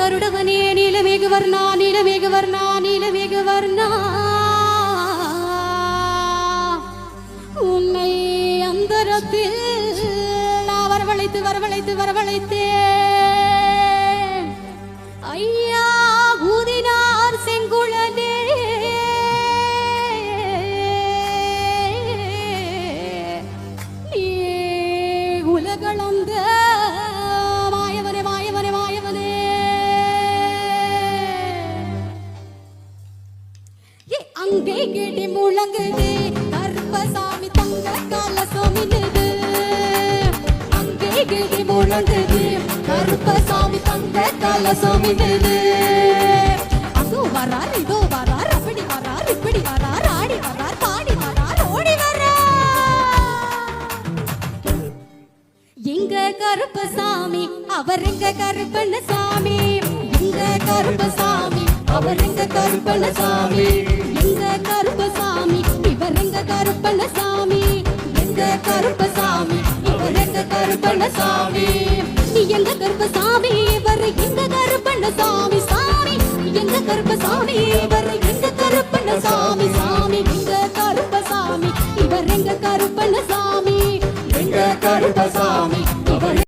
கருடகனே நீலமேக வர்ணா நீலமேக வர்ணா நீலமேக வர்ணா உன்னை அந்தரத்தில் நான் வரவழைத்து வரவழைத்து வரவழைத்தே ஐயா ஊதினார் செங்குழலே நீ உலகளந்த மாயவனே மாயவனே மாயவனே அங்கே கேட்டி முழங்குது கருப்பசாமி தங்க கலசமிடுது அங்கே கேட்டி முழங்குது கருப்பசாமி தங்க கலசமிடுது அதோ வரார் இதோ வரார் அப்படி வரார் இப்படி வரார் ஆடி வரார் பாடி வரார் ஓடி வரார் எங்க கருப்பசாமி அவர் எங்க கருப்பண்ணசாமி எங்க கருப்பசாமி அவர் எங்க கருப்பண்ணசாமி எங்க கருப்பசாமி இவர் எங்க கருப்பண்ணசாமி எங்க கருப்பசாமி இவர் எங்க கருப்பண்ணசாமி எங்க கருப்பசாமி இவர் எங்க கருப்பண்ணசாமி சாமி எங்க கருப்பசாமி இவர் எங்க கருப்பண்ணசாமி சாமி எங்க கருப்பசாமி இவர் எங்க கருப்பண்ணசாமி எங்க கருப்பசாமி இவர்